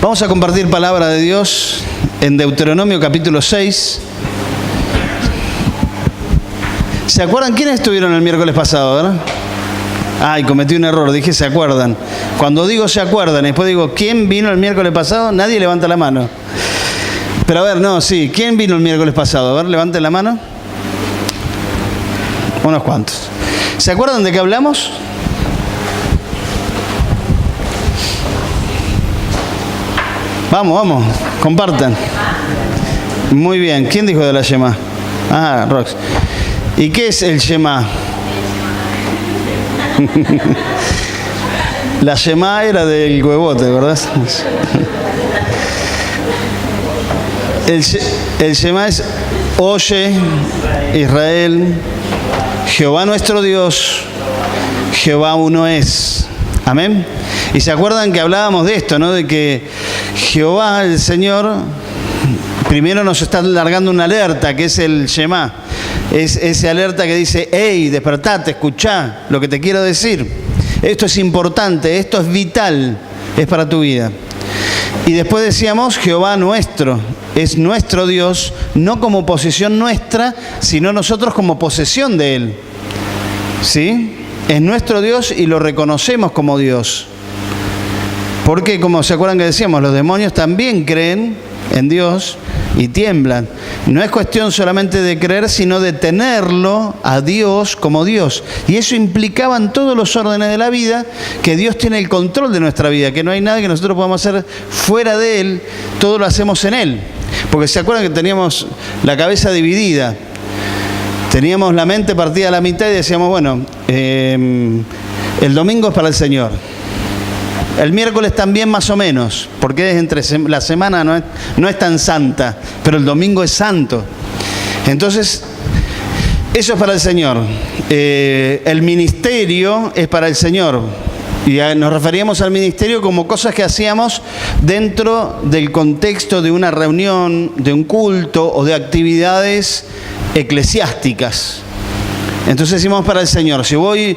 Vamos a compartir palabra de Dios en Deuteronomio capítulo 6. ¿Se acuerdan quiénes estuvieron el miércoles pasado, verdad? Ay, cometí un error, dije se acuerdan. Cuando digo se acuerdan, después digo ¿quién vino el miércoles pasado? Nadie levanta la mano. Pero a ver, no, sí, ¿quién vino el miércoles pasado? A ver, levanten la mano. Unos cuantos. ¿Se acuerdan de qué hablamos? Vamos, compartan. Muy bien, ¿quién dijo de la Shema? Ah, Rox. ¿Y qué es el Shema? La Shema era del huevote, ¿verdad? El Shema es: oye, Israel, Jehová nuestro Dios, Jehová uno es. Amén. Y se acuerdan que hablábamos de esto, ¿no? De que Jehová, el Señor, primero nos está largando una alerta, que es el Shema. Es ese alerta que dice: hey, despertate, escuchá lo que te quiero decir. Esto es importante, esto es vital, es para tu vida. Y después decíamos: Jehová nuestro, es nuestro Dios, no como posesión nuestra, sino nosotros como posesión de Él. ¿Sí? Es nuestro Dios y lo reconocemos como Dios. Porque, como se acuerdan que decíamos, los demonios también creen en Dios y tiemblan. No es cuestión solamente de creer, sino de tenerlo a Dios como Dios. Y eso implicaba en todos los órdenes de la vida que Dios tiene el control de nuestra vida, que no hay nada que nosotros podamos hacer fuera de Él, todo lo hacemos en Él. Porque se acuerdan que teníamos la cabeza dividida, teníamos la mente partida a la mitad y decíamos, bueno, el domingo es para el Señor. El miércoles también más o menos, porque es entre la semana no es tan santa, pero el domingo es santo. Entonces, eso es para el Señor. El ministerio es para el Señor. Y nos referíamos al ministerio como cosas que hacíamos dentro del contexto de una reunión, de un culto o de actividades eclesiásticas. Entonces decimos para el Señor. Si voy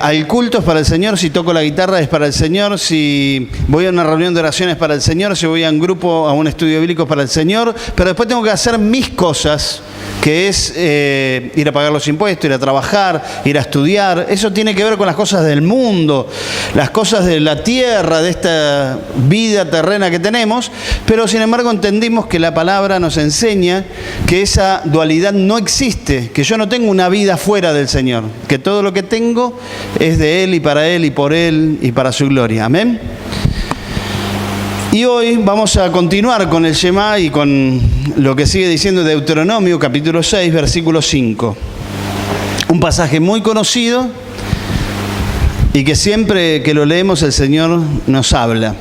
al culto es para el Señor, si toco la guitarra es para el Señor, si voy a una reunión de oración es para el Señor, si voy a un grupo, a un estudio bíblico es para el Señor, pero después tengo que hacer mis cosas, que es ir a pagar los impuestos, ir a trabajar, ir a estudiar. Eso tiene que ver con las cosas del mundo, las cosas de la tierra, de esta vida terrena que tenemos, pero sin embargo entendimos que la palabra nos enseña que esa dualidad no existe, que yo no tengo una vida fuera del Señor, que todo lo que tengo es de Él y por Él y para su gloria. Amén. Y hoy vamos a continuar con el Shema y con lo que sigue diciendo Deuteronomio, capítulo 6, versículo 5. Un pasaje muy conocido y que siempre que lo leemos el Señor nos habla.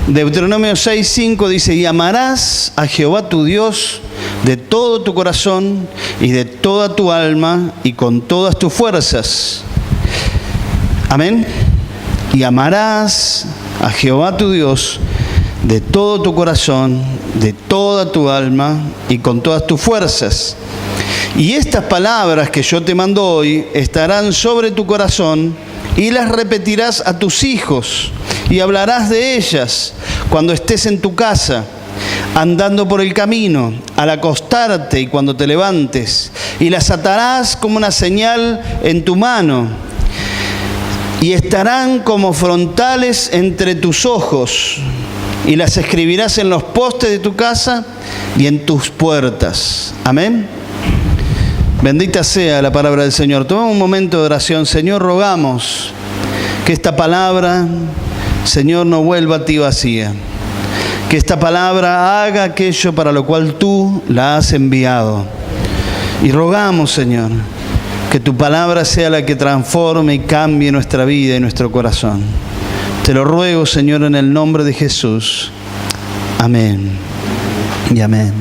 Deuteronomio 6, 5 dice: y amarás a Jehová tu Dios de todo tu corazón y de toda tu alma y con todas tus fuerzas. Amén. Y amarás a Jehová tu Dios de todo tu corazón, de toda tu alma y con todas tus fuerzas. Y estas palabras que yo te mando hoy estarán sobre tu corazón y las repetirás a tus hijos y hablarás de ellas cuando estés en tu casa, andando por el camino, al acostarte y cuando te levantes, y las atarás como una señal en tu mano. Y estarán como frontales entre tus ojos, y las escribirás en los postes de tu casa y en tus puertas. Amén. Bendita sea la palabra del Señor. Tomamos un momento de oración. Señor, rogamos que esta palabra, Señor, no vuelva a ti vacía. Que esta palabra haga aquello para lo cual tú la has enviado. Y rogamos, Señor, que tu palabra sea la que transforme y cambie nuestra vida y nuestro corazón. Te lo ruego, Señor, en el nombre de Jesús. Amén y amén.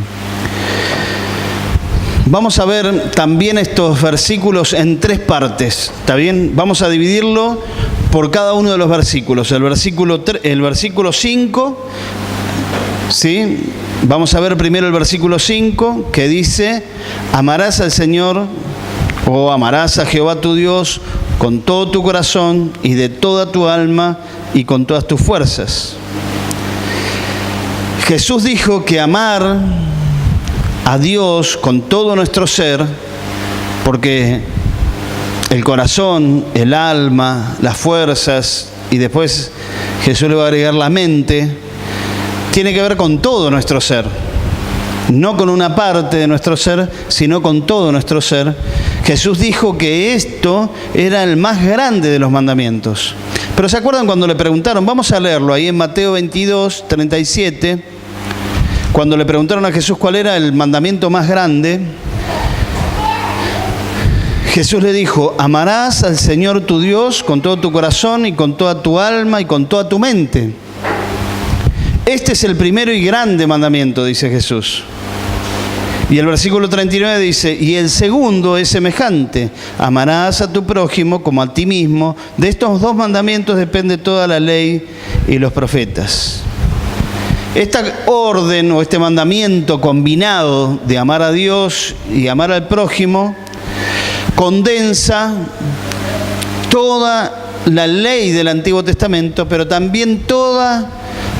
Vamos a ver también estos versículos en tres partes. ¿Está bien? Vamos a dividirlo por cada uno de los versículos. El versículo 5, ¿sí? Vamos a ver primero el versículo 5, que dice: amarás al Señor, o amarás a Jehová tu Dios con todo tu corazón y de toda tu alma y con todas tus fuerzas. Jesús dijo que amar a Dios con todo nuestro ser, porque el corazón, el alma, las fuerzas, y después Jesús le va a agregar la mente, tiene que ver con todo nuestro ser. No con una parte de nuestro ser, sino con todo nuestro ser. Jesús dijo que esto era el más grande de los mandamientos. Pero ¿se acuerdan cuando le preguntaron? Vamos a leerlo ahí en Mateo 22, 37. Cuando le preguntaron a Jesús cuál era el mandamiento más grande, Jesús le dijo: amarás al Señor tu Dios con todo tu corazón y con toda tu alma y con toda tu mente. Este es el primero y grande mandamiento, dice Jesús. Y el versículo 39 dice: y el segundo es semejante: amarás a tu prójimo como a ti mismo. De estos dos mandamientos depende toda la ley y los profetas. Esta orden o este mandamiento combinado de amar a Dios y amar al prójimo condensa toda la ley del Antiguo Testamento, pero también toda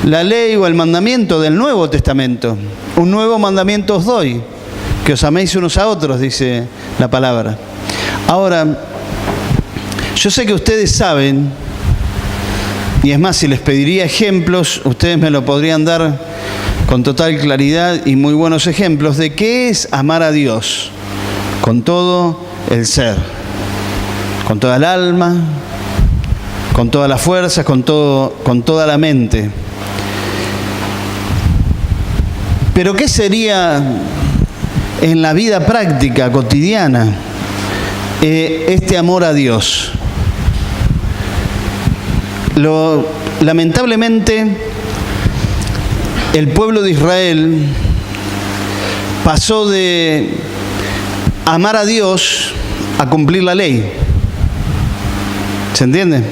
la ley o el mandamiento del Nuevo Testamento. Un nuevo mandamiento os doy, que os améis unos a otros, dice la palabra. Ahora, yo sé que ustedes saben, y es más, si les pediría ejemplos, ustedes me lo podrían dar con total claridad y muy buenos ejemplos de qué es amar a Dios con todo el ser, con toda el alma, con todas las fuerzas, con toda la mente. Pero ¿qué sería en la vida práctica, cotidiana, este amor a Dios? Lamentablemente, el pueblo de Israel pasó de amar a Dios a cumplir la ley. ¿Se entiende?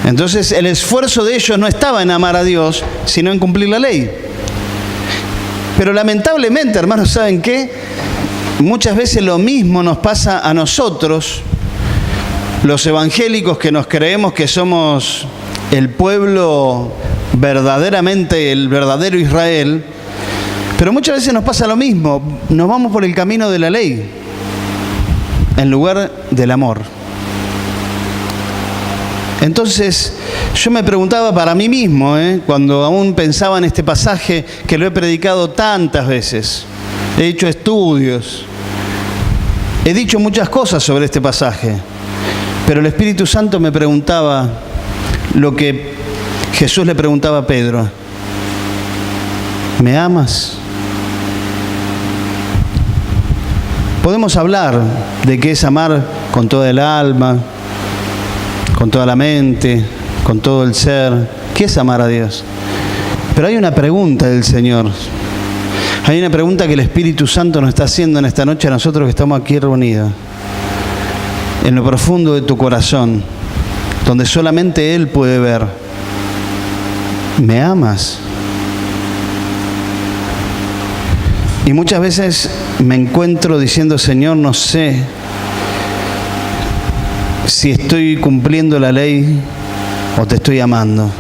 Entonces, el esfuerzo de ellos no estaba en amar a Dios, sino en cumplir la ley. Pero lamentablemente, hermanos, ¿saben qué? Muchas veces lo mismo nos pasa a nosotros, los evangélicos que nos creemos que somos el pueblo verdaderamente, el verdadero Israel, pero muchas veces nos pasa lo mismo, nos vamos por el camino de la ley, en lugar del amor. Entonces, yo me preguntaba para mí mismo, cuando aún pensaba en este pasaje, que lo he predicado tantas veces, he hecho estudios, he dicho muchas cosas sobre este pasaje, pero el Espíritu Santo me preguntaba lo que Jesús le preguntaba a Pedro: ¿me amas? Podemos hablar de qué es amar con toda el alma, con toda la mente, con todo el ser. ¿Qué es amar a Dios? Pero hay una pregunta del Señor. Hay una pregunta que el Espíritu Santo nos está haciendo en esta noche a nosotros que estamos aquí reunidos. En lo profundo de tu corazón, donde solamente Él puede ver. ¿Me amas? Y muchas veces me encuentro diciendo: Señor, no sé si estoy cumpliendo la ley o te estoy amando.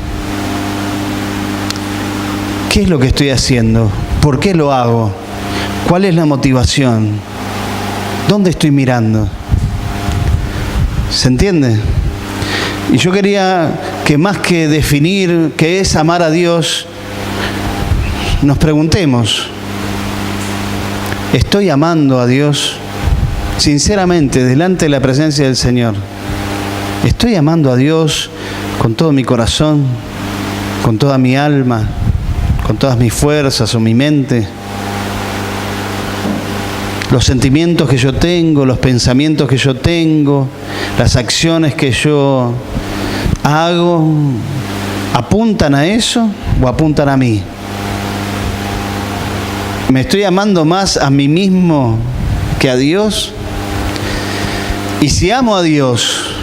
¿Qué es lo que estoy haciendo? ¿Por qué lo hago? ¿Cuál es la motivación? ¿Dónde estoy mirando? ¿Se entiende? Y yo quería que más que definir qué es amar a Dios, nos preguntemos: ¿estoy amando a Dios sinceramente delante de la presencia del Señor? ¿Estoy amando a Dios con todo mi corazón, con toda mi alma, con todas mis fuerzas o mi mente? Los sentimientos que yo tengo, los pensamientos que yo tengo, las acciones que yo hago, ¿apuntan a eso o apuntan a mí? ¿Me estoy amando más a mí mismo que a Dios? Y si amo a Dios,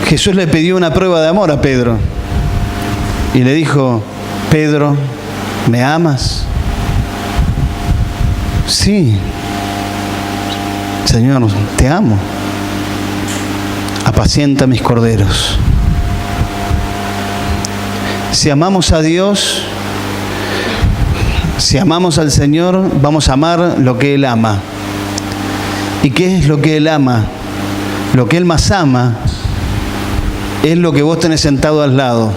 Jesús le pidió una prueba de amor a Pedro y le dijo: Pedro, ¿me amas? Sí, Señor, te amo. Apacienta mis corderos. Si amamos a Dios, Si amamos al Señor, vamos a amar lo que Él ama. ¿Y qué es lo que Él ama? Lo que Él más ama es lo que vos tenés sentado al lado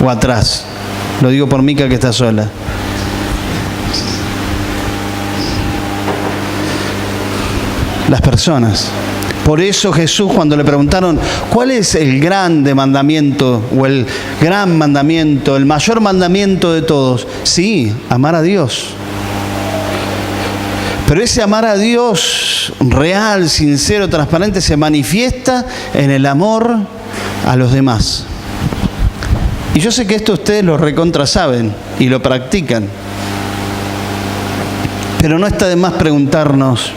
o atrás. Lo digo por Mica, que está sola. Las personas. Por eso Jesús, cuando le preguntaron cuál es el grande mandamiento o el gran mandamiento, el mayor mandamiento de todos, sí, amar a Dios. Pero ese amar a Dios real, sincero, transparente, se manifiesta en el amor a los demás. Y yo sé que esto ustedes lo recontra saben y lo practican. Pero no está de más preguntarnos,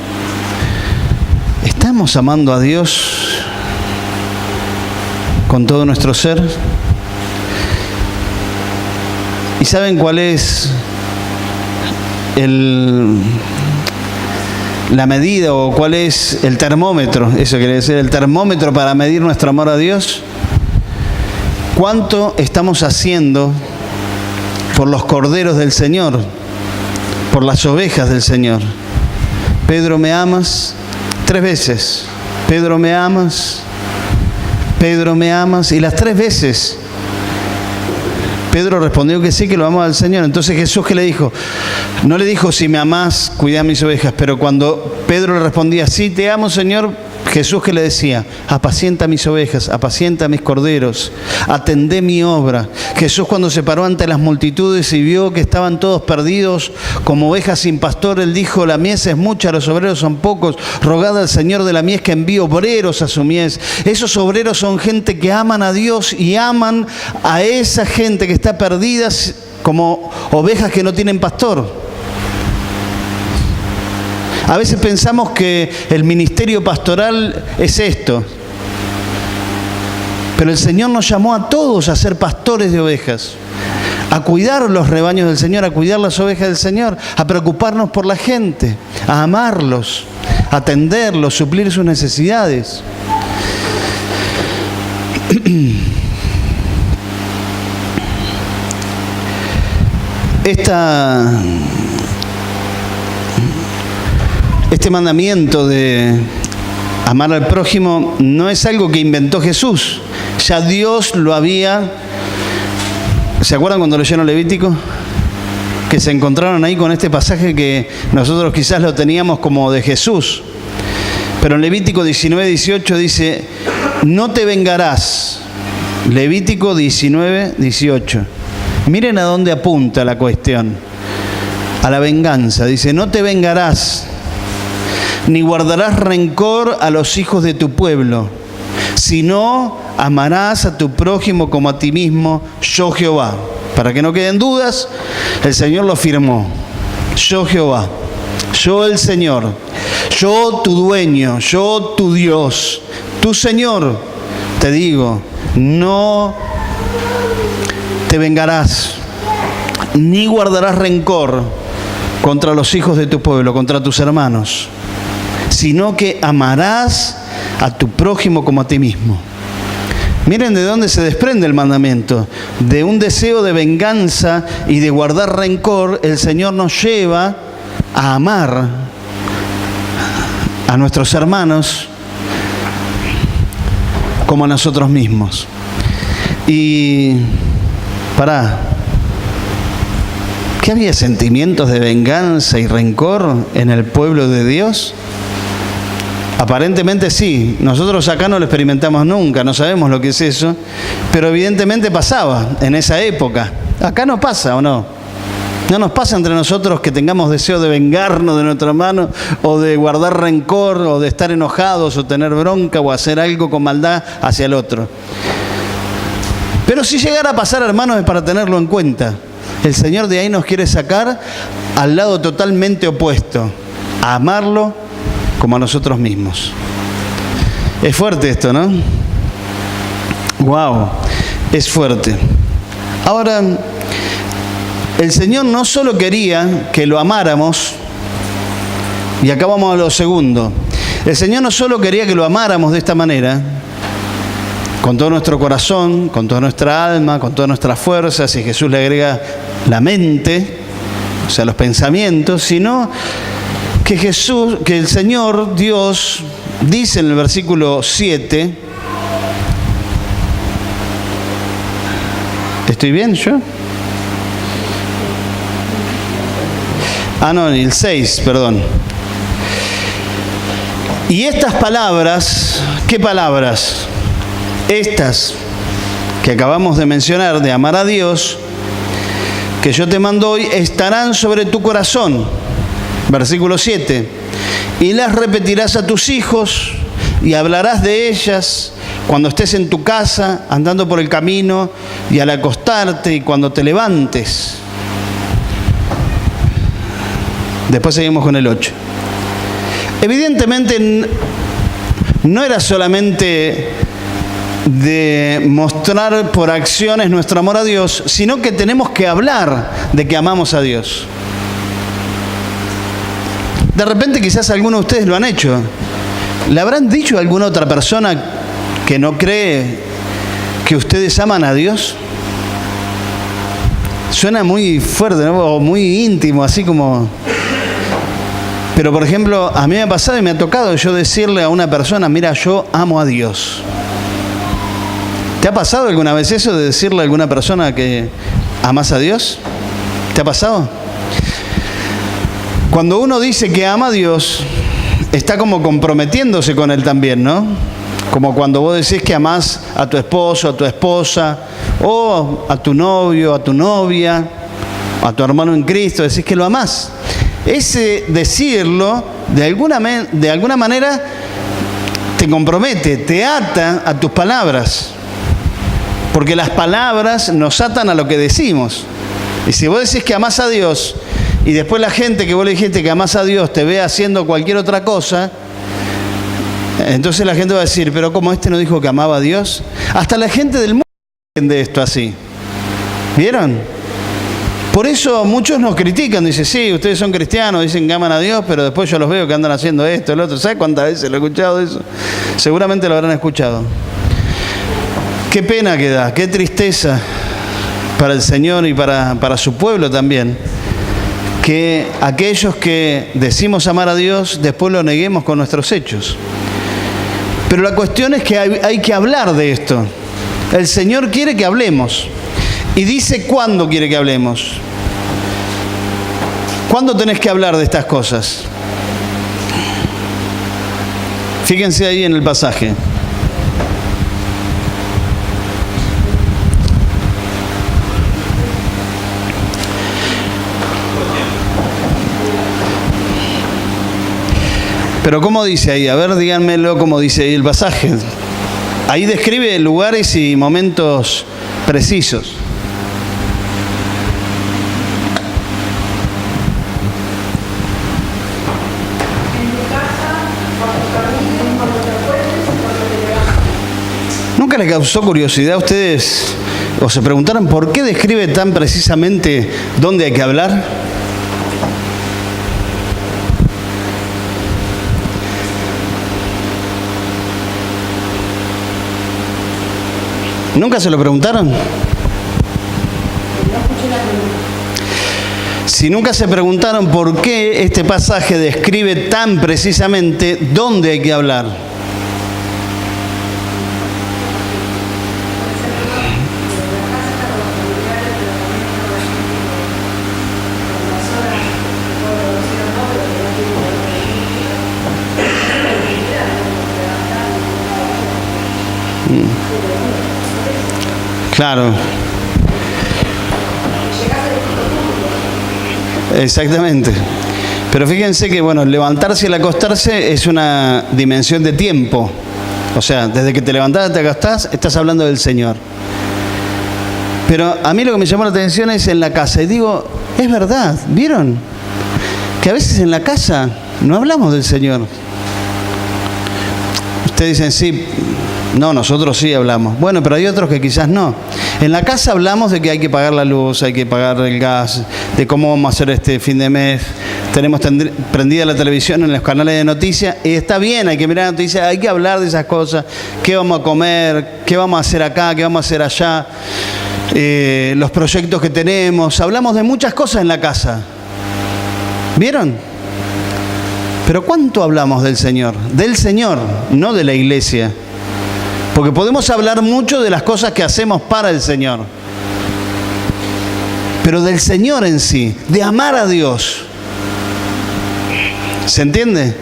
¿estamos amando a Dios con todo nuestro ser? ¿Y saben cuál es la medida o cuál es el termómetro? Eso quiere decir, el termómetro para medir nuestro amor a Dios. ¿Cuánto estamos haciendo por los corderos del Señor, por las ovejas del Señor? Pedro, ¿me amas? 3 veces. Pedro, ¿me amas? Pedro, ¿me amas? Y las 3 veces Pedro respondió que sí, que lo amaba al Señor. Entonces Jesús, ¿qué le dijo? No le dijo, si me amás, cuidá mis ovejas. Pero cuando Pedro le respondía, sí, te amo, Señor, Jesús, ¿qué le decía? Apacienta mis ovejas, apacienta mis corderos, atendé mi obra. Jesús, cuando se paró ante las multitudes y vio que estaban todos perdidos como ovejas sin pastor, Él dijo, la mies es mucha, los obreros son pocos, rogad al Señor de la mies que envíe obreros a su mies. Esos obreros son gente que aman a Dios y aman a esa gente que está perdida como ovejas que no tienen pastor. A veces pensamos que el ministerio pastoral es esto. Pero el Señor nos llamó a todos a ser pastores de ovejas, a cuidar los rebaños del Señor, a cuidar las ovejas del Señor, a preocuparnos por la gente, a amarlos, a atenderlos, suplir sus necesidades. Este mandamiento de amar al prójimo no es algo que inventó Jesús. Ya Dios lo había... ¿Se acuerdan cuando leyeron Levítico? Que se encontraron ahí con este pasaje que nosotros quizás lo teníamos como de Jesús. Pero en Levítico 19:18 dice, no te vengarás. Levítico 19:18. Miren a dónde apunta la cuestión. A la venganza. Dice, no te vengarás, ni guardarás rencor a los hijos de tu pueblo, sino amarás a tu prójimo como a ti mismo, yo Jehová. Para que no queden dudas, el Señor lo firmó. Yo Jehová, yo el Señor, yo tu dueño, yo tu Dios, tu Señor, te digo, no te vengarás, ni guardarás rencor contra los hijos de tu pueblo, contra tus hermanos, sino que amarás a tu prójimo como a ti mismo. Miren de dónde se desprende el mandamiento. De un deseo de venganza y de guardar rencor, el Señor nos lleva a amar a nuestros hermanos como a nosotros mismos. Y ¿qué había sentimientos de venganza y rencor en el pueblo de Dios? Aparentemente sí, nosotros acá no lo experimentamos nunca, no sabemos lo que es eso, pero evidentemente pasaba en esa época. Acá no pasa, ¿o no? No nos pasa entre nosotros que tengamos deseo de vengarnos de nuestro hermano, o de guardar rencor, o de estar enojados, o tener bronca, o hacer algo con maldad hacia el otro. Pero si llegara a pasar, hermanos, es para tenerlo en cuenta. El Señor de ahí nos quiere sacar al lado totalmente opuesto, a amarlo como a nosotros mismos. Es fuerte esto, ¿no? ¡Wow! Es fuerte. Ahora, el Señor no solo quería que lo amáramos, y acá vamos a lo segundo. El Señor no solo quería que lo amáramos de esta manera, con todo nuestro corazón, con toda nuestra alma, con todas nuestras fuerzas, y Jesús le agrega la mente, o sea, los pensamientos, sino que Jesús, que el Señor Dios dice en el versículo 7, ¿estoy bien yo? No, el 6, perdón. Y estas palabras, ¿qué palabras? Estas que acabamos de mencionar, de amar a Dios, que yo te mando hoy, estarán sobre tu corazón. Versículo 7. Y las repetirás a tus hijos y hablarás de ellas cuando estés en tu casa, andando por el camino, y al acostarte y cuando te levantes. Después seguimos con el 8. Evidentemente no era solamente de mostrar por acciones nuestro amor a Dios, sino que tenemos que hablar de que amamos a Dios. De repente quizás algunos de ustedes lo han hecho. ¿Le habrán dicho a alguna otra persona que no cree que ustedes aman a Dios? Suena muy fuerte, ¿no? O muy íntimo, así como... Pero, por ejemplo, a mí me ha pasado y me ha tocado yo decirle a una persona, mira, yo amo a Dios. ¿Te ha pasado alguna vez eso de decirle a alguna persona que amas a Dios? ¿Te ha pasado? Cuando uno dice que ama a Dios, está como comprometiéndose con Él también, ¿no? Como cuando vos decís que amás a tu esposo, a tu esposa, o a tu novio, a tu novia, a tu hermano en Cristo, decís que lo amás. Ese decirlo, de alguna manera, te compromete, te ata a tus palabras. Porque las palabras nos atan a lo que decimos. Y si vos decís que amás a Dios, y después la gente que vos le dijiste que amás a Dios te ve haciendo cualquier otra cosa, entonces la gente va a decir, pero ¿cómo este no dijo que amaba a Dios? Hasta la gente del mundo entiende esto así. ¿Vieron? Por eso muchos nos critican, dicen, sí, ustedes son cristianos, dicen que aman a Dios, pero después yo los veo que andan haciendo esto, el otro. ¿Sabes cuántas veces lo he escuchado eso? Seguramente lo habrán escuchado. Qué pena que da, qué tristeza para el Señor y para su pueblo también, que aquellos que decimos amar a Dios, después lo neguemos con nuestros hechos. Pero la cuestión es que hay que hablar de esto. El Señor quiere que hablemos. Y dice cuándo quiere que hablemos. ¿Cuándo tenés que hablar de estas cosas? Fíjense ahí en el pasaje. Pero ¿cómo dice ahí? A ver, díganmelo cómo dice ahí el pasaje. Ahí describe lugares y momentos precisos. ¿Nunca les causó curiosidad a ustedes o se preguntaron por qué describe tan precisamente dónde hay que hablar? ¿Nunca se lo preguntaron? Si nunca se preguntaron por qué este pasaje describe tan precisamente dónde hay que hablar. Claro. Exactamente. Pero fíjense que, bueno, levantarse y el acostarse es una dimensión de tiempo. O sea, desde que te levantás y te acostás, estás hablando del Señor. Pero a mí lo que me llamó la atención es en la casa. Y digo, es verdad, ¿vieron? Que a veces en la casa no hablamos del Señor. Ustedes dicen, sí, no, nosotros sí hablamos. Bueno, pero hay otros que quizás no. En la casa hablamos de que hay que pagar la luz, hay que pagar el gas, de cómo vamos a hacer este fin de mes. Tenemos prendida la televisión en los canales de noticias y está bien, hay que mirar noticias, hay que hablar de esas cosas. ¿Qué vamos a comer? ¿Qué vamos a hacer acá? ¿Qué vamos a hacer allá? Los proyectos que tenemos. Hablamos de muchas cosas en la casa. ¿Vieron? Pero ¿cuánto hablamos del Señor? Del Señor, no de la iglesia. Porque podemos hablar mucho de las cosas que hacemos para el Señor. Pero del Señor en sí, de amar a Dios. ¿Se entiende?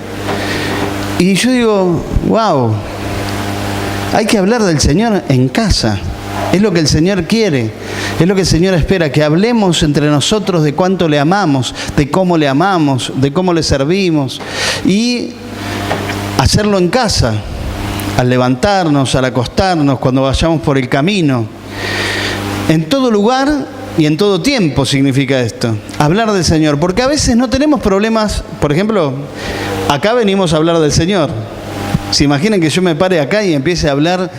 Y yo digo, wow, hay que hablar del Señor en casa. Es lo que el Señor quiere, es lo que el Señor espera, que hablemos entre nosotros de cuánto le amamos, de cómo le servimos, y hacerlo en casa, al levantarnos, al acostarnos, cuando vayamos por el camino. En todo lugar y en todo tiempo significa esto, hablar del Señor, porque a veces no tenemos problemas. Por ejemplo, acá venimos a hablar del Señor. ¿Se imaginan que yo me pare acá y empiece a hablar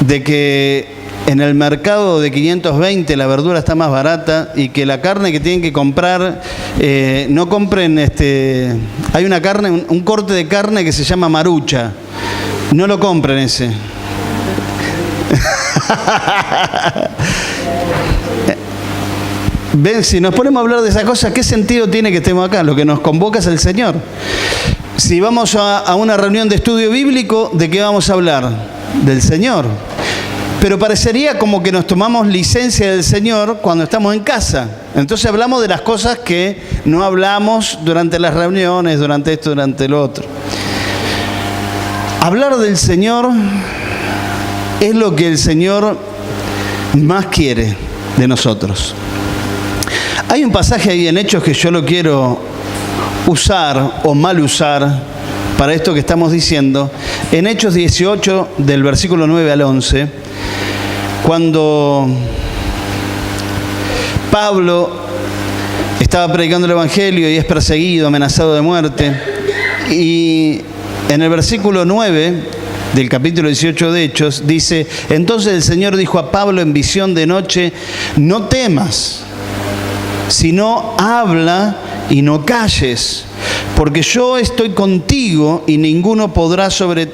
de que en el mercado de 520 la verdura está más barata y que la carne que tienen que comprar, no compren, hay una carne, un corte de carne que se llama marucha, no lo compren ese? Ven, si nos ponemos a hablar de esas cosas, ¿qué sentido tiene que estemos acá? Lo que nos convoca es el Señor. Si vamos a una reunión de estudio bíblico, ¿de qué vamos a hablar? Del Señor. Pero parecería como que nos tomamos licencia del Señor cuando estamos en casa. Entonces hablamos de las cosas que no hablamos durante las reuniones, durante esto, durante lo otro. Hablar del Señor es lo que el Señor más quiere de nosotros. Hay un pasaje ahí en Hechos que yo lo quiero usar o mal usar para esto que estamos diciendo. En Hechos 18, del versículo 9 al 11, cuando Pablo estaba predicando el Evangelio y es perseguido, amenazado de muerte, y en el versículo 9 del capítulo 18 de Hechos dice: entonces el Señor dijo a Pablo en visión de noche: no temas, sino habla y no calles, porque yo estoy contigo y ninguno pondrá sobre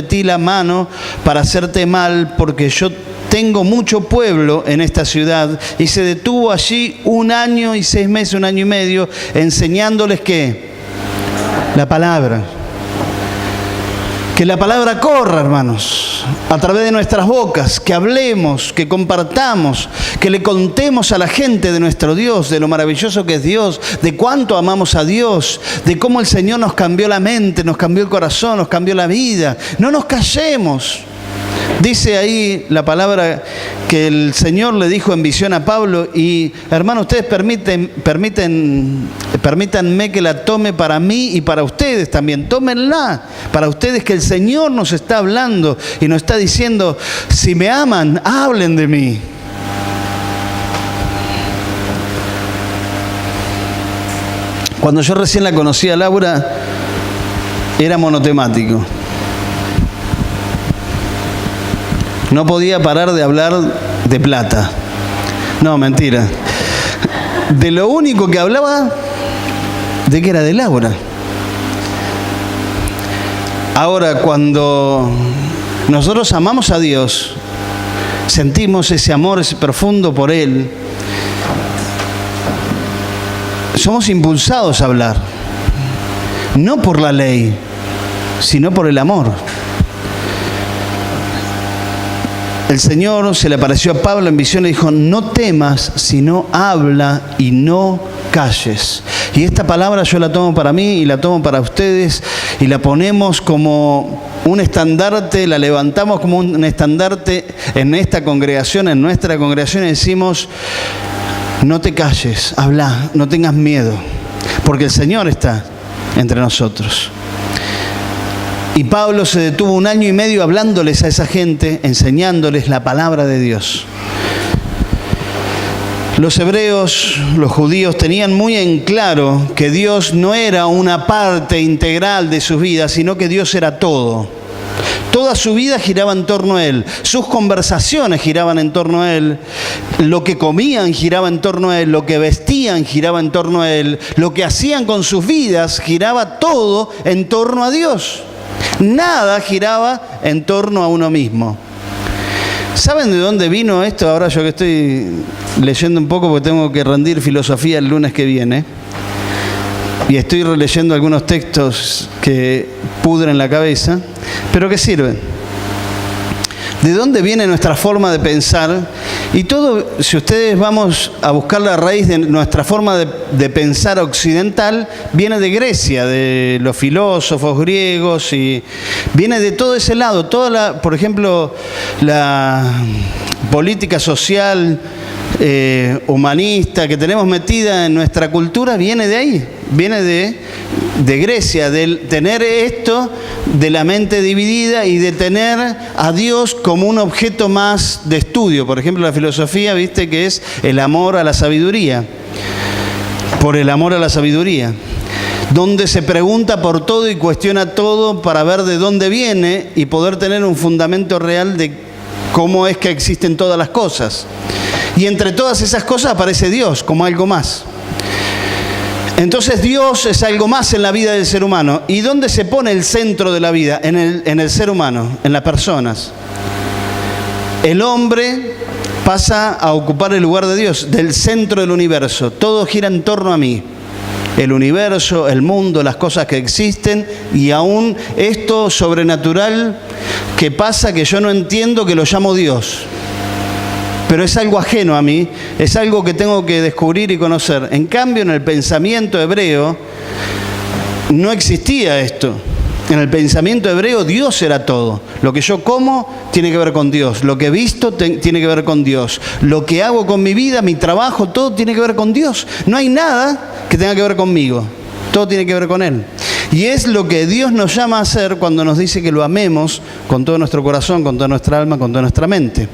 ti la mano para hacerte mal, porque yo tengo mucho pueblo en esta ciudad. Y se detuvo allí 1 año y 6 meses, 1 año y medio, enseñándoles ¿qué? La palabra. Que la palabra corra, hermanos, a través de nuestras bocas, que hablemos, que compartamos, que le contemos a la gente de nuestro Dios, de lo maravilloso que es Dios, de cuánto amamos a Dios, de cómo el Señor nos cambió la mente, nos cambió el corazón, nos cambió la vida. No nos callemos. Dice ahí la palabra que el Señor le dijo en visión a Pablo, y hermanos, ustedes permítanme que la tome para mí y para ustedes también. Tómenla para ustedes, que el Señor nos está hablando y nos está diciendo: si me aman, hablen de mí. Cuando yo recién la conocí a Laura, era monotemático. No podía parar de hablar de plata. No, mentira. De lo único que hablaba, de que era de Laura. Ahora, cuando nosotros amamos a Dios, sentimos ese amor, ese profundo por Él, somos impulsados a hablar. No por la ley, sino por el amor. El Señor se le apareció a Pablo en visión y le dijo: no temas, sino habla y no calles. Y esta palabra yo la tomo para mí y la tomo para ustedes, y la ponemos como un estandarte, la levantamos como un estandarte en esta congregación, en nuestra congregación, y decimos: no te calles, habla, no tengas miedo, porque el Señor está entre nosotros. Y Pablo se detuvo 1 año y medio hablándoles a esa gente, enseñándoles la palabra de Dios. Los hebreos, los judíos, tenían muy en claro que Dios no era una parte integral de sus vidas, sino que Dios era todo. Toda su vida giraba en torno a Él, sus conversaciones giraban en torno a Él, lo que comían giraba en torno a Él, lo que vestían giraba en torno a Él, lo que hacían con sus vidas giraba todo en torno a Dios. Nada giraba en torno a uno mismo. ¿Saben de dónde vino esto? Ahora yo que estoy leyendo un poco, porque tengo que rendir filosofía el lunes que viene. y estoy releyendo algunos textos que pudren la cabeza, pero que sirven. ¿De dónde viene nuestra forma de pensar? Y todo, si ustedes vamos a buscar la raíz de nuestra forma de pensar occidental, viene de Grecia, de los filósofos griegos, y viene de todo ese lado. Por ejemplo, la política social humanista que tenemos metida en nuestra cultura viene de ahí, viene de Grecia, de tener esto de la mente dividida y de tener a Dios como un objeto más de estudio. Por ejemplo, la filosofía, viste, que es el amor a la sabiduría, por el amor a la sabiduría, donde se pregunta por todo y cuestiona todo para ver de dónde viene y poder tener un fundamento real de cómo es que existen todas las cosas. Y entre todas esas cosas aparece Dios como algo más. Entonces Dios es algo más en la vida del ser humano. ¿Y dónde se pone el centro de la vida? En el ser humano, en las personas. El hombre pasa a ocupar el lugar de Dios, del centro del universo. Todo gira en torno a mí. El universo, el mundo, las cosas que existen y aún esto sobrenatural que pasa que yo no entiendo, que lo llamo Dios. Pero es algo ajeno a mí, es algo que tengo que descubrir y conocer. En cambio, en el pensamiento hebreo no existía esto. En el pensamiento hebreo Dios era todo. Lo que yo como tiene que ver con Dios. Lo que he visto tiene que ver con Dios. Lo que hago con mi vida, mi trabajo, todo tiene que ver con Dios. No hay nada que tenga que ver conmigo. Todo tiene que ver con Él. Y es lo que Dios nos llama a hacer cuando nos dice que lo amemos con todo nuestro corazón, con toda nuestra alma, con toda nuestra mente.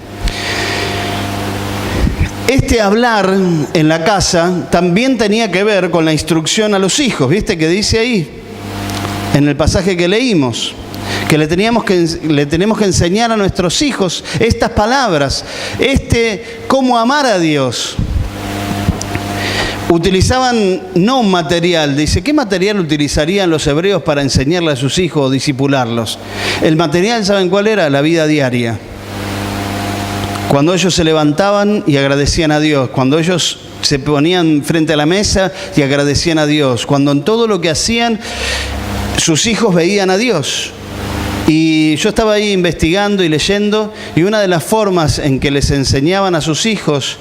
Este hablar en la casa también tenía que ver con la instrucción a los hijos, ¿viste? Que dice ahí, en el pasaje que leímos, que le tenemos que enseñar a nuestros hijos estas palabras, cómo amar a Dios. Utilizaban no un material, dice, ¿qué material utilizarían los hebreos para enseñarle a sus hijos o disipularlos? El material, ¿saben cuál era? La vida diaria. Cuando ellos se levantaban y agradecían a Dios, cuando ellos se ponían frente a la mesa y agradecían a Dios, cuando en todo lo que hacían sus hijos veían a Dios. Y yo estaba ahí investigando y leyendo, y una de las formas en que les enseñaban a sus hijos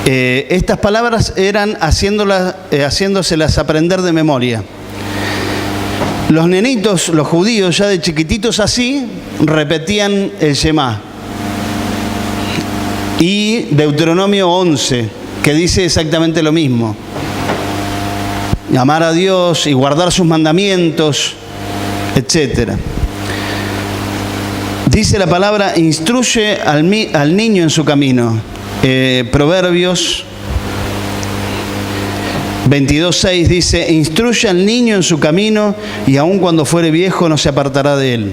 estas palabras eran haciéndoselas aprender de memoria. Los nenitos, los judíos, ya de chiquititos así, repetían el Shema. Y Deuteronomio 11, que dice exactamente lo mismo. Amar a Dios y guardar sus mandamientos, etc. Dice la palabra, instruye al niño en su camino. Proverbios 22:6 dice, instruye al niño en su camino y aun cuando fuere viejo no se apartará de él.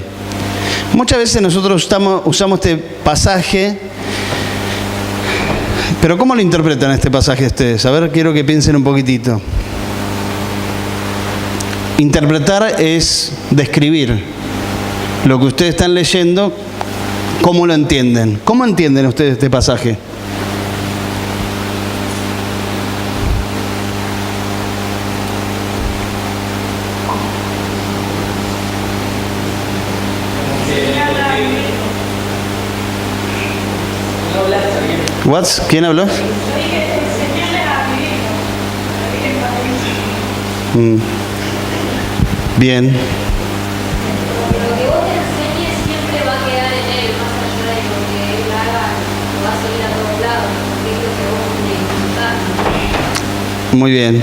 Muchas veces nosotros usamos este pasaje, pero ¿cómo lo interpretan este pasaje ustedes? A ver, quiero que piensen un poquitito. Interpretar es describir lo que ustedes están leyendo, ¿cómo lo entienden? ¿Cómo entienden ustedes este pasaje? ¿Quién habló? Bien. Lo que vos te enseñes siempre va a quedar en él, más allá de lo que él haga, lo va a seguir a todos lados, porque es lo que vos le Muy bien.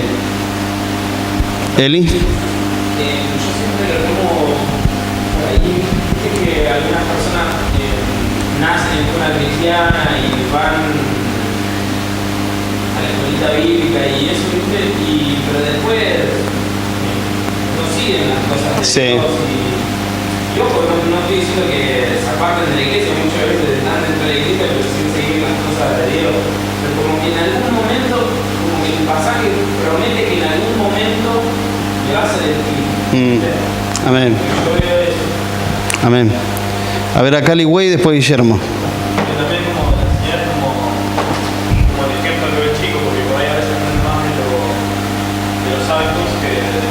¿Eli? Yo siempre lo tomo por ahí, es que algunas personas nacen en una cristiana y van a la escuelita bíblica y eso, ¿viste? Pero después no siguen las cosas de Dios. Y ojo, no estoy diciendo que se aparten de la iglesia, muchas veces están dentro de la iglesia pero sin seguir las cosas de Dios. Pero como que en algún momento, como que el pasaje promete que en algún momento le va a hacer el fin. Amén. Yo veo eso. Amén. A ver, acá Ligüey y después Guillermo. Yo también como enseñar como el ejemplo que ve chico, porque por ahí a veces no es más de los hábitos que de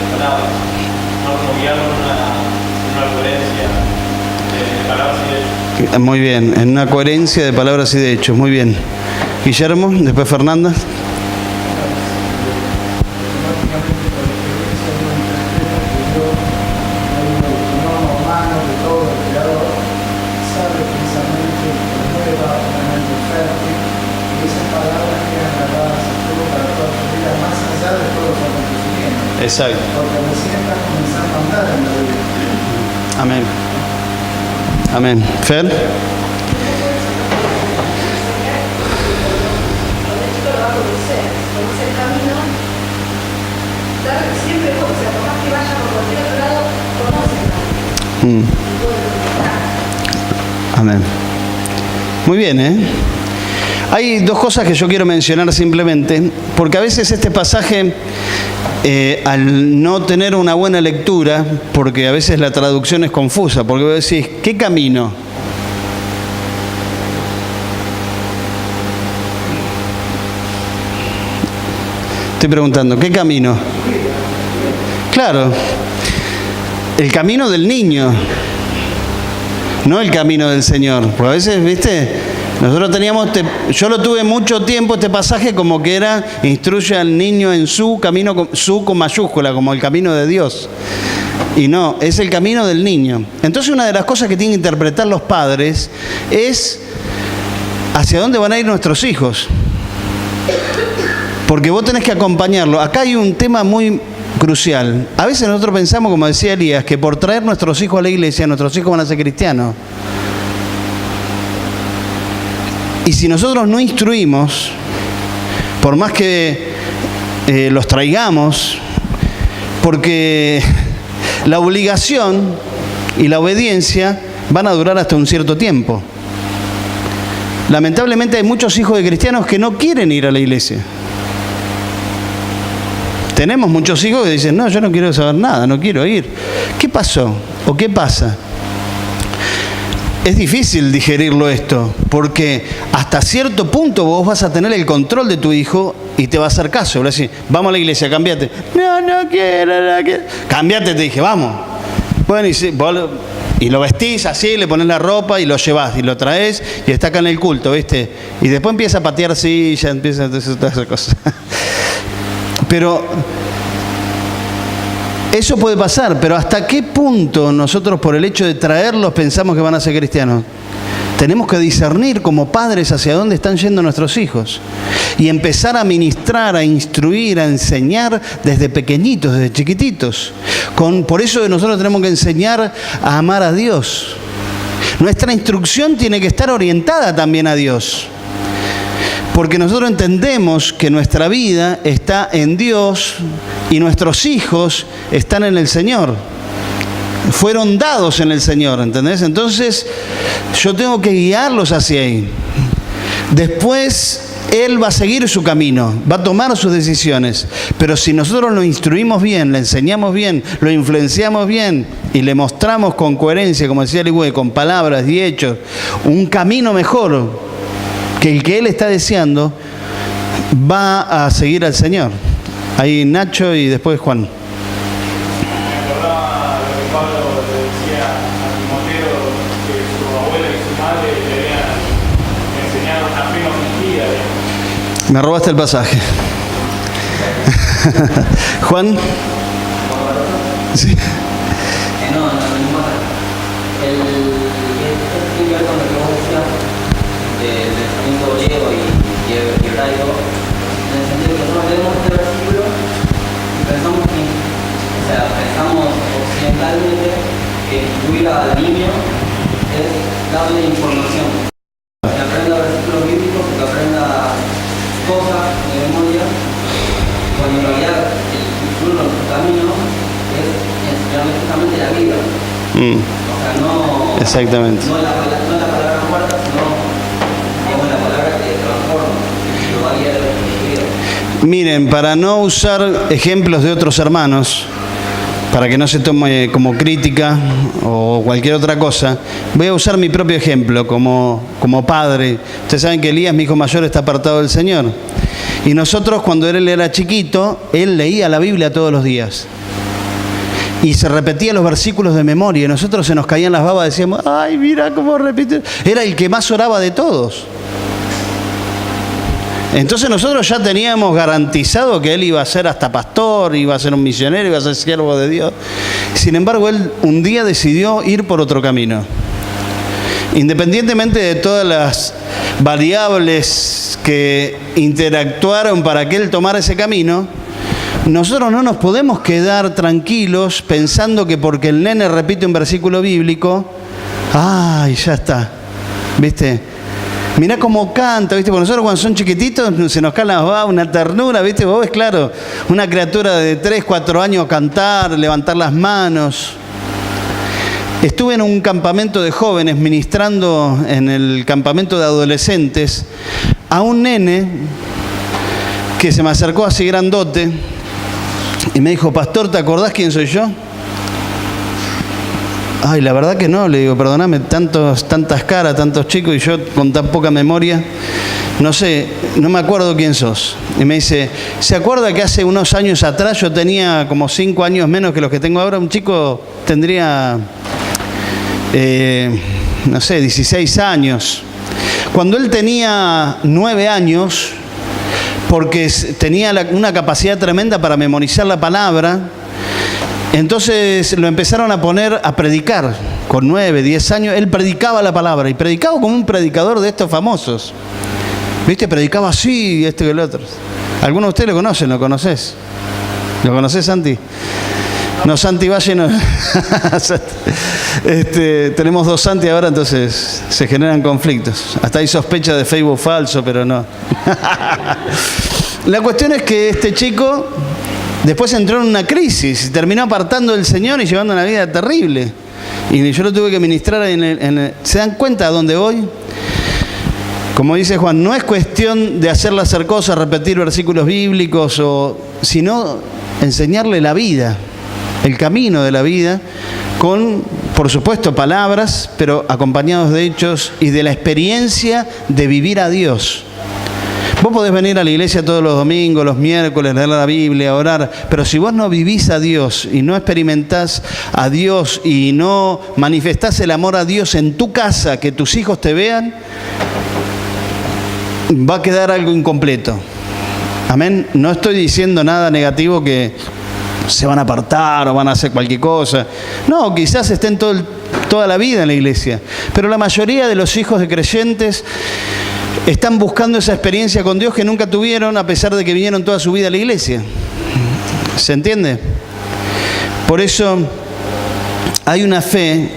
Muy bien, en una coherencia de palabras y de hechos. Muy bien. Guillermo, después Fernanda. Exacto. Amén. Amén. Fer. Amén. Muy bien, ¿eh? Hay dos cosas que yo quiero mencionar simplemente, porque a veces este pasaje, al no tener una buena lectura, porque a veces la traducción es confusa, porque vos decís, ¿qué camino? Estoy preguntando, ¿qué camino? Claro, el camino del niño, no el camino del Señor. Porque a veces, ¿viste? Nosotros teníamos, yo lo tuve mucho tiempo este pasaje como que era, instruye al niño en su camino, su con mayúscula, como el camino de Dios. Y no, es el camino del niño. Entonces una de las cosas que tienen que interpretar los padres es hacia dónde van a ir nuestros hijos. Porque vos tenés que acompañarlo. Acá hay un tema muy crucial. A veces nosotros pensamos, como decía Elías, que por traer nuestros hijos a la iglesia, nuestros hijos van a ser cristianos. Y si nosotros no instruimos, por más que los traigamos, porque la obligación y la obediencia van a durar hasta un cierto tiempo. Lamentablemente hay muchos hijos de cristianos que no quieren ir a la iglesia. Tenemos muchos hijos que dicen, no, yo no quiero saber nada, no quiero ir. ¿Qué pasó? ¿O qué pasa? Es difícil digerirlo esto, porque hasta cierto punto vos vas a tener el control de tu hijo y te va a hacer caso. Vas a decir, vamos a la iglesia, cambiate. No quiero, no quiero. Cambiate, te dije, vamos. Bueno, y lo vestís así, le pones la ropa y lo llevás y lo traes y está acá en el culto, ¿viste? Y después empieza a patear sillas, empieza a hacer todas esas cosas. Pero eso puede pasar, pero ¿hasta qué punto nosotros por el hecho de traerlos pensamos que van a ser cristianos? Tenemos que discernir como padres hacia dónde están yendo nuestros hijos y empezar a ministrar, a instruir, a enseñar desde pequeñitos, desde chiquititos. Por eso nosotros tenemos que enseñar a amar a Dios. Nuestra instrucción tiene que estar orientada también a Dios. Porque nosotros entendemos que nuestra vida está en Dios y nuestros hijos están en el Señor. Fueron dados en el Señor, ¿entendés? Entonces, yo tengo que guiarlos hacia ahí. Después, Él va a seguir su camino, va a tomar sus decisiones. Pero si nosotros lo instruimos bien, le enseñamos bien, lo influenciamos bien y le mostramos con coherencia, como decía Ligüe, con palabras y hechos, un camino mejor que el que él está deseando, va a seguir al Señor. Ahí Nacho y después Juan. Me acordaba lo que Pablo le decía a Timoteo, que su abuela y su madre le habían enseñado una prima fingida. Me robaste el pasaje. Juan. Sí. No importa. El tiene que ver con lo que vos decías del pensamiento griego y hebraico, en el sentido que nosotros leemos este versículo y pensamos occidentalmente que instruir al niño es darle información. Que aprenda versículos bíblicos, que aprenda cosas de memoria, cuando en realidad el instruir en su camino es enseñarle justamente la vida. O sea, no, exactamente. No la palabra muerta, sino la palabra que transforma, que lo varía de lo que. Miren, para no usar ejemplos de otros hermanos, para que no se tome como crítica o cualquier otra cosa, voy a usar mi propio ejemplo como padre. Ustedes saben que Elías, mi hijo mayor, está apartado del Señor. Y nosotros, cuando él era chiquito, él leía la Biblia todos los días. y se repetía los versículos de memoria. Y nosotros se nos caían las babas, decíamos, ay, mira cómo repite. Era el que más oraba de todos. Entonces nosotros ya teníamos garantizado que él iba a ser hasta pastor, iba a ser un misionero, iba a ser siervo de Dios. Sin embargo, él un día decidió ir por otro camino. Independientemente de todas las variables que interactuaron para que él tomara ese camino, nosotros no nos podemos quedar tranquilos pensando que porque el nene repite un versículo bíblico, ¡ay, ya está! ¿Viste? Mirá cómo canta, ¿viste? Porque nosotros cuando son chiquititos se nos cae la babas, una ternura, ¿viste? Vos ves, claro, una criatura de 3, 4 años cantar, levantar las manos. Estuve en un campamento de jóvenes ministrando en el campamento de adolescentes a un nene que se me acercó así grandote y me dijo, pastor, ¿te acordás quién soy yo? Ay, la verdad que no, le digo, perdóname, tantas caras, tantos chicos y yo con tan poca memoria, no sé, no me acuerdo quién sos. Y me dice, ¿se acuerda que hace unos años atrás yo tenía como 5 años menos que los que tengo ahora? Un chico tendría, no sé, 16 años. Cuando él tenía 9 años, porque tenía una capacidad tremenda para memorizar la palabra, entonces lo empezaron a poner a predicar. Con 9, 10 años, él predicaba la palabra. Y predicaba como un predicador de estos famosos. ¿Viste? Predicaba así, que el otro. ¿Alguno de ustedes lo conocen? ¿Lo conoces? ¿Lo conoces, Santi? No, Santi Valle no. Tenemos 2 Santi ahora, entonces se generan conflictos. Hasta hay sospecha de Facebook falso, pero no. La cuestión es que este chico después entró en una crisis y terminó apartando del Señor y llevando una vida terrible. Y yo lo tuve que ministrar ¿Se dan cuenta a dónde voy? Como dice Juan, no es cuestión de hacerle hacer cosas, repetir versículos bíblicos, sino enseñarle la vida, el camino de la vida, con, por supuesto, palabras, pero acompañados de hechos y de la experiencia de vivir a Dios. Vos podés venir a la iglesia todos los domingos, los miércoles, leer la Biblia, orar, pero si vos no vivís a Dios y no experimentás a Dios y no manifestás el amor a Dios en tu casa, que tus hijos te vean, va a quedar algo incompleto. Amén. No estoy diciendo nada negativo que se van a apartar o van a hacer cualquier cosa. No, quizás estén toda la vida en la iglesia, pero la mayoría de los hijos de creyentes están buscando esa experiencia con Dios que nunca tuvieron, a pesar de que vinieron toda su vida a la iglesia. ¿Se entiende? Por eso hay una fe,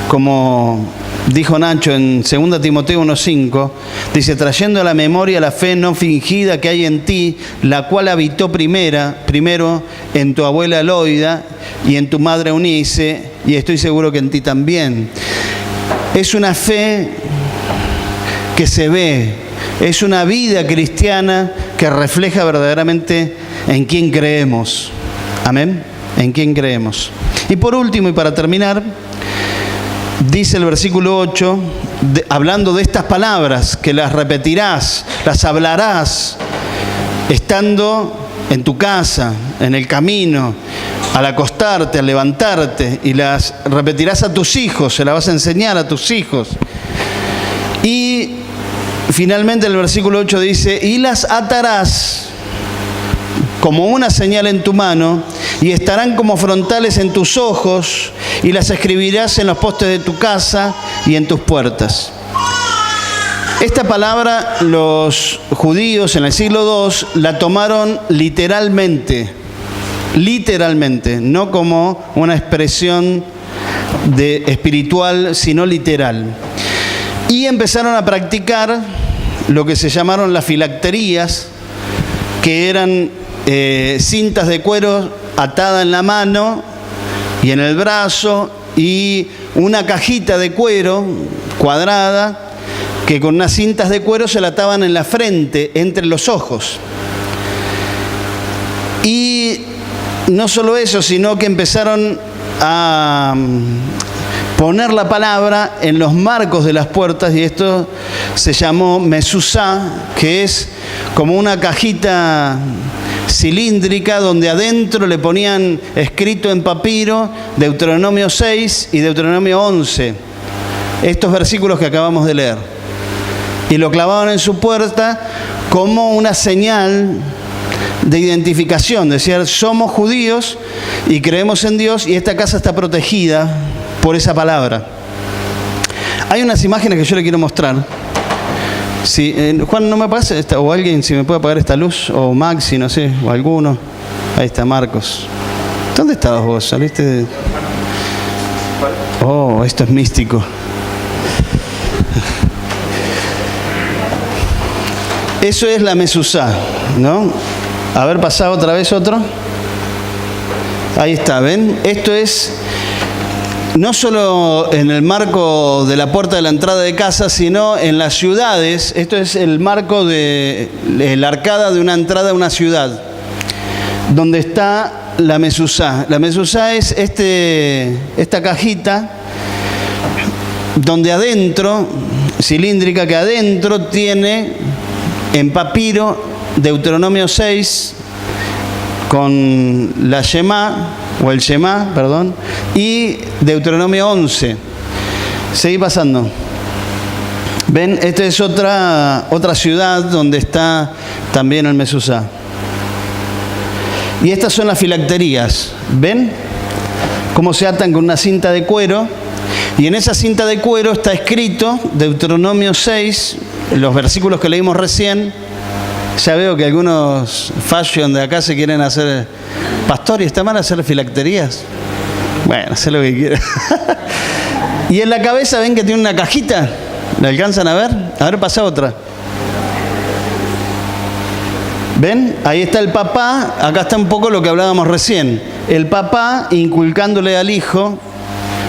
como dijo Nacho en 2 Timoteo 1:5, dice, trayendo a la memoria la fe no fingida que hay en ti, la cual habitó primero en tu abuela Loida y en tu madre Eunice, y estoy seguro que en ti también. Es una fe que se ve, es una vida cristiana que refleja verdaderamente en quién creemos. Amén, en quién creemos. Y por último, y para terminar, dice el versículo 8, hablando de estas palabras, que las repetirás, las hablarás, estando en tu casa, en el camino, al acostarte, al levantarte, y las repetirás a tus hijos, se las vas a enseñar a tus hijos. Y finalmente el versículo 8 dice, y las atarás como una señal en tu mano, y estarán como frontales en tus ojos, y las escribirás en los postes de tu casa y en tus puertas. Esta palabra los judíos en el siglo II la tomaron literalmente, no como una expresión espiritual, sino literal. Y empezaron a practicar lo que se llamaron las filacterías, que eran cintas de cuero atadas en la mano y en el brazo, y una cajita de cuero cuadrada que con unas cintas de cuero se la ataban en la frente, entre los ojos. Y no solo eso, sino que empezaron a poner la palabra en los marcos de las puertas, y esto se llamó mezuzá, que es como una cajita cilíndrica donde adentro le ponían escrito en papiro Deuteronomio 6 y Deuteronomio 11, estos versículos que acabamos de leer. Y lo clavaban en su puerta como una señal de identificación. Decían, somos judíos y creemos en Dios y esta casa está protegida por esa palabra. Hay unas imágenes que yo le quiero mostrar. Si, Juan, ¿no me pasa esta, o alguien si me puede apagar esta luz? O Maxi, no sé, o alguno. Ahí está, Marcos. ¿Dónde estabas vos? ¿Saliste de...? Oh, esto es místico. Eso es la mezuzá, ¿no? A ver, pasá otra vez otro. Ahí está, ¿ven? Esto es no solo en el marco de la puerta de la entrada de casa, sino en las ciudades. Esto es el marco de la arcada de una entrada a una ciudad, donde está la mezuzá. La mezuzá es esta cajita donde adentro, cilíndrica, que adentro tiene en papiro Deuteronomio 6 con la Shema, o el Shema, perdón, y Deuteronomio 11. Seguí pasando. ¿Ven? Esta es otra ciudad donde está también el mezuzá. Y estas son las filacterías. ¿Ven? Cómo se atan con una cinta de cuero. Y en esa cinta de cuero está escrito Deuteronomio 6, los versículos que leímos recién. Ya veo que algunos fashion de acá se quieren hacer pastor y está mal hacer filacterías. Bueno, sé lo que quieran. Y en la cabeza ven que tiene una cajita. ¿La alcanzan a ver? A ver, pasa otra. ¿Ven? Ahí está el papá. Acá está un poco lo que hablábamos recién. El papá inculcándole al hijo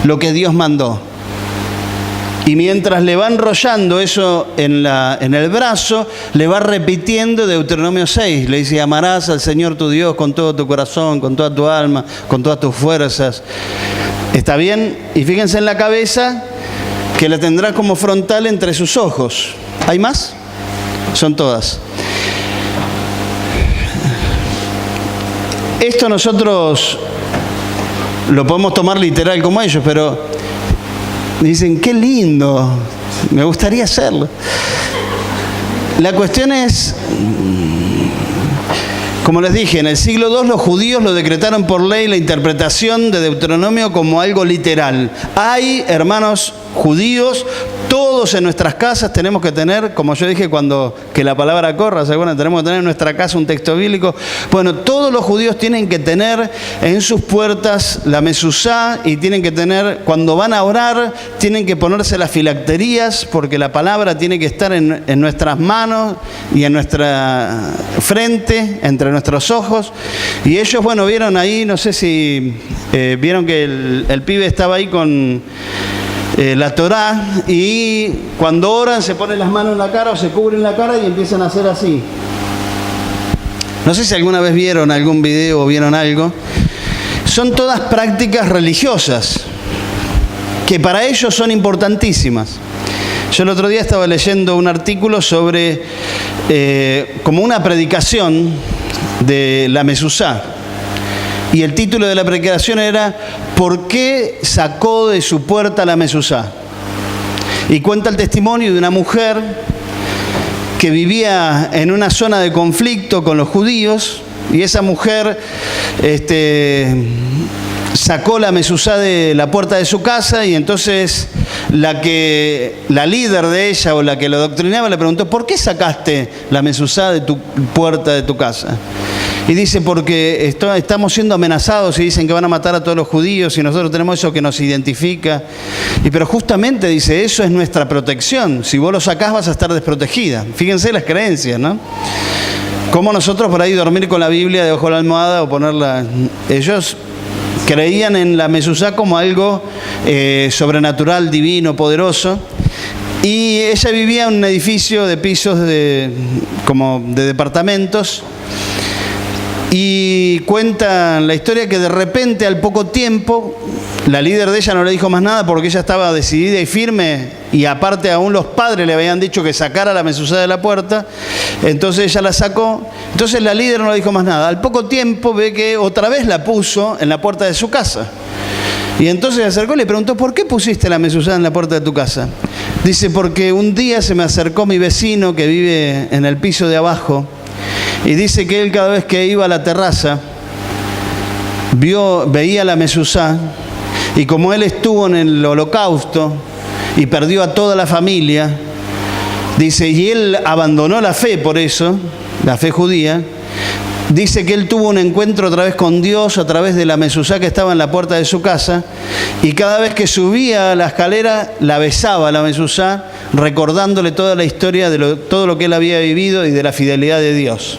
lo que Dios mandó. Y mientras le va enrollando eso en el brazo, le va repitiendo Deuteronomio 6. Le dice, amarás al Señor tu Dios con todo tu corazón, con toda tu alma, con todas tus fuerzas. ¿Está bien? Y fíjense en la cabeza, que la tendrá como frontal entre sus ojos. ¿Hay más? Son todas. Esto nosotros lo podemos tomar literal como ellos, pero dicen, qué lindo, me gustaría hacerlo. La cuestión es, como les dije, en el siglo II los judíos lo decretaron por ley la interpretación de Deuteronomio como algo literal. Hay hermanos judíos, todos en nuestras casas tenemos que tener, como yo dije que la palabra corra, ¿se acuerdan? Tenemos que tener en nuestra casa un texto bíblico. Bueno, todos los judíos tienen que tener en sus puertas la mezuzá y tienen que tener, cuando van a orar, tienen que ponerse las filacterías porque la palabra tiene que estar en nuestras manos y en nuestra frente, entre nuestros ojos. Y ellos, bueno, vieron ahí, no sé si vieron que el pibe estaba ahí con la Torá, y cuando oran se ponen las manos en la cara o se cubren la cara y empiezan a hacer así. No sé si alguna vez vieron algún video o vieron algo. Son todas prácticas religiosas que para ellos son importantísimas. Yo el otro día estaba leyendo un artículo sobre como una predicación de la mezuzá. Y el título de la predicación era ¿por qué sacó de su puerta la mezuzá? Y cuenta el testimonio de una mujer que vivía en una zona de conflicto con los judíos, y esa mujer sacó la mezuzá de la puerta de su casa, y entonces la líder de ella o la que lo doctrinaba le preguntó, ¿por qué sacaste la mezuzá de tu puerta de tu casa? Y dice, porque estamos siendo amenazados y dicen que van a matar a todos los judíos y nosotros tenemos eso que nos identifica. Pero justamente dice, eso es nuestra protección. Si vos lo sacás vas a estar desprotegida. Fíjense las creencias, ¿no? Como nosotros por ahí dormir con la Biblia debajo de la almohada o ponerla. Ellos creían en la mezuzá como algo sobrenatural, divino, poderoso. Y ella vivía en un edificio de pisos como de departamentos. Y cuentan la historia que de repente, al poco tiempo, la líder de ella no le dijo más nada porque ella estaba decidida y firme, y aparte aún los padres le habían dicho que sacara la mezuzá de la puerta. Entonces ella la sacó. Entonces la líder no le dijo más nada. Al poco tiempo ve que otra vez la puso en la puerta de su casa. Y entonces se acercó y le preguntó: ¿por qué pusiste la mezuzá en la puerta de tu casa? Dice: porque un día se me acercó mi vecino que vive en el piso de abajo, y dice que él, cada vez que iba a la terraza, veía la mezuzá, y como él estuvo en el holocausto y perdió a toda la familia, dice, y él abandonó la fe por eso, la fe judía. Dice que él tuvo un encuentro otra vez con Dios a través de la mezuzá que estaba en la puerta de su casa, y cada vez que subía a la escalera la besaba la mezuzá, recordándole toda la historia de todo lo que él había vivido y de la fidelidad de Dios.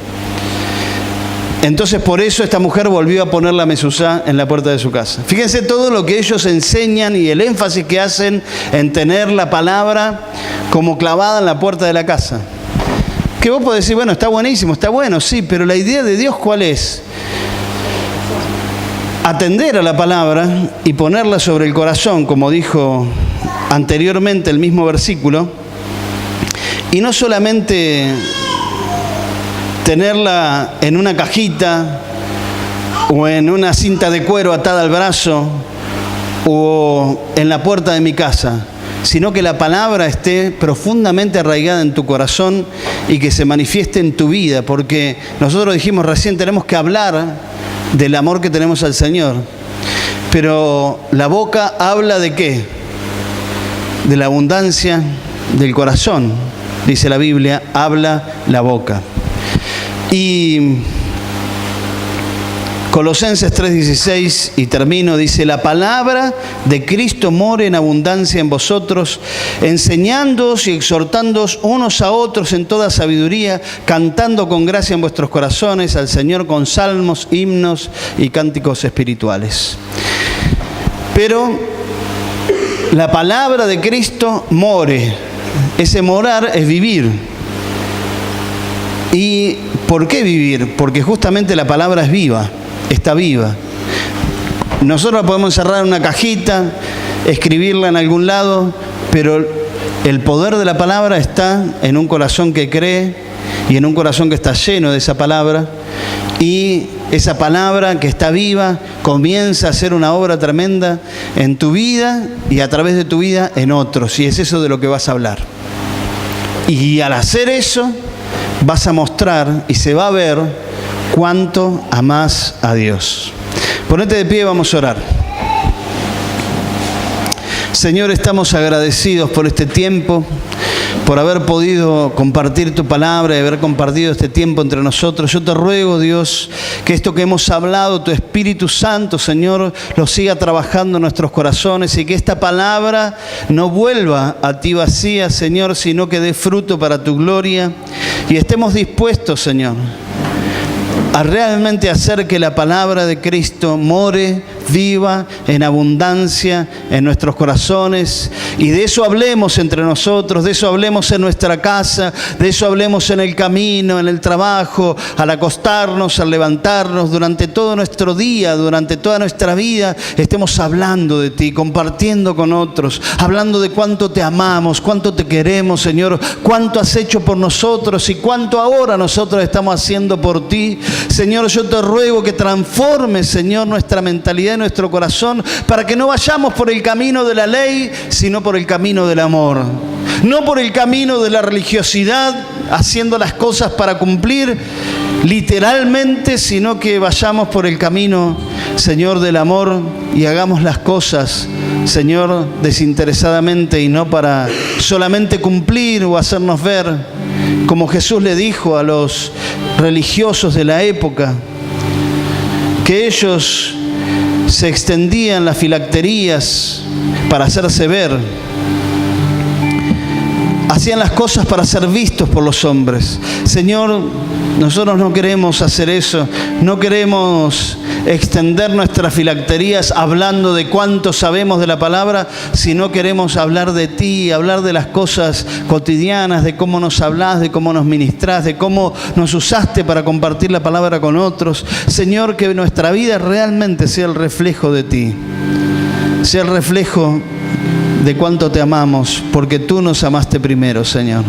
Entonces por eso esta mujer volvió a poner la mezuzá en la puerta de su casa. Fíjense todo lo que ellos enseñan y el énfasis que hacen en tener la palabra como clavada en la puerta de la casa. Que vos podés decir: bueno, está buenísimo, está bueno, sí, pero la idea de Dios, ¿cuál es? Atender a la palabra y ponerla sobre el corazón, como dijo anteriormente el mismo versículo, y no solamente tenerla en una cajita o en una cinta de cuero atada al brazo o en la puerta de mi casa, sino que la palabra esté profundamente arraigada en tu corazón y que se manifieste en tu vida, porque nosotros dijimos recién, tenemos que hablar del amor que tenemos al Señor, pero la boca habla ¿de qué? De la abundancia del corazón, dice la Biblia, habla la boca. Y Colosenses 3:16, y termino, dice: la palabra de Cristo more en abundancia en vosotros, enseñándoos y exhortándoos unos a otros en toda sabiduría, cantando con gracia en vuestros corazones al Señor con salmos, himnos y cánticos espirituales. Pero la palabra de Cristo more. Ese morar es vivir. ¿Y por qué vivir? Porque justamente la palabra es viva. Está viva. Nosotros la podemos encerrar en una cajita, escribirla en algún lado, pero el poder de la palabra está en un corazón que cree y en un corazón que está lleno de esa palabra, y esa palabra que está viva comienza a hacer una obra tremenda en tu vida y a través de tu vida en otros, y es eso de lo que vas a hablar. Y al hacer eso vas a mostrar y se va a ver cuánto amás a Dios. Ponete de pie, vamos a orar. Señor, estamos agradecidos por este tiempo, por haber podido compartir tu palabra y haber compartido este tiempo entre nosotros. Yo te ruego, Dios, que esto que hemos hablado, tu Espíritu Santo, Señor, lo siga trabajando en nuestros corazones, y que esta palabra no vuelva a ti vacía, Señor, sino que dé fruto para tu gloria, y estemos dispuestos, Señor, a realmente hacer que la palabra de Cristo more, viva, en abundancia en nuestros corazones, y de eso hablemos entre nosotros, de eso hablemos en nuestra casa, de eso hablemos en el camino, en el trabajo, al acostarnos, al levantarnos, durante todo nuestro día, durante toda nuestra vida, estemos hablando de ti, compartiendo con otros, hablando de cuánto te amamos, cuánto te queremos, Señor, cuánto has hecho por nosotros y cuánto ahora nosotros estamos haciendo por ti. Señor, yo te ruego que transformes, Señor, nuestra mentalidad y nuestro corazón, para que no vayamos por el camino de la ley, sino por el camino del amor. No por el camino de la religiosidad, haciendo las cosas para cumplir literalmente, sino que vayamos por el camino, Señor, del amor, y hagamos las cosas, Señor, desinteresadamente y no para solamente cumplir o hacernos ver, como Jesús le dijo a los religiosos de la época, que ellos se extendían las filacterías para hacerse ver. hacían las cosas para ser vistos por los hombres. Señor, nosotros no queremos hacer eso, no queremos extender nuestras filacterías hablando de cuánto sabemos de la palabra, sino queremos hablar de ti, hablar de las cosas cotidianas, de cómo nos hablás, de cómo nos ministrás, de cómo nos usaste para compartir la palabra con otros. Señor, que nuestra vida realmente sea el reflejo de ti, sea el reflejo de cuánto te amamos, porque tú nos amaste primero, Señor.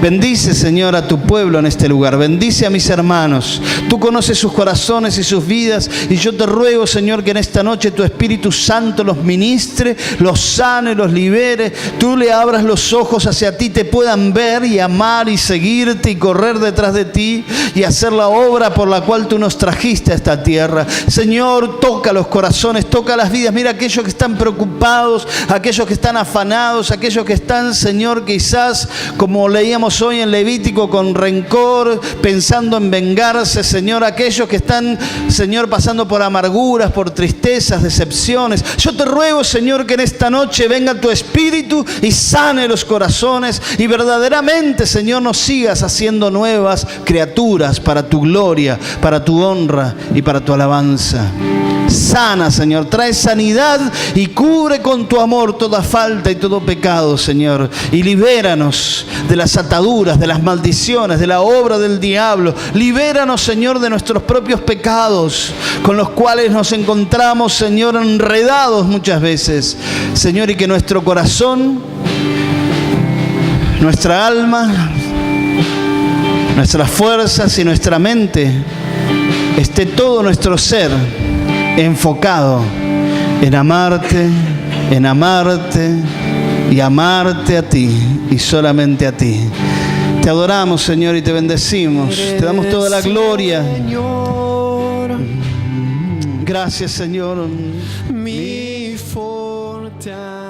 Bendice, Señor, a tu pueblo en este lugar. Bendice a mis hermanos. Tú conoces sus corazones y sus vidas. Y yo te ruego, Señor, que en esta noche tu Espíritu Santo los ministre, los sane, los libere. Tú le abras los ojos hacia ti, te puedan ver y amar y seguirte y correr detrás de ti y hacer la obra por la cual tú nos trajiste a esta tierra. Señor, toca los corazones, toca las vidas. Mira aquellos que están preocupados, aquellos que están afanados, aquellos que están, Señor, quizás, como leíamos hoy en Levítico, con rencor, pensando en vengarse, Señor, aquellos que están, Señor, pasando por amarguras, por tristezas, decepciones. Yo te ruego, Señor, que en esta noche venga tu Espíritu y sane los corazones y verdaderamente, Señor, nos sigas haciendo nuevas criaturas para tu gloria, para tu honra y para tu alabanza. Sana, Señor, trae sanidad y cubre con tu amor toda falta y todo pecado, Señor, y libéranos de las ataduras, de las maldiciones, de la obra del diablo. Libéranos, Señor, de nuestros propios pecados con los cuales nos encontramos, Señor, enredados muchas veces, Señor, y que nuestro corazón, nuestra alma, nuestras fuerzas y nuestra mente, esté todo nuestro ser enfocado en amarte y amarte a ti y solamente a ti. Te adoramos, Señor, y te bendecimos. Te damos toda la gloria. Gracias, Señor. Mi fortaleza.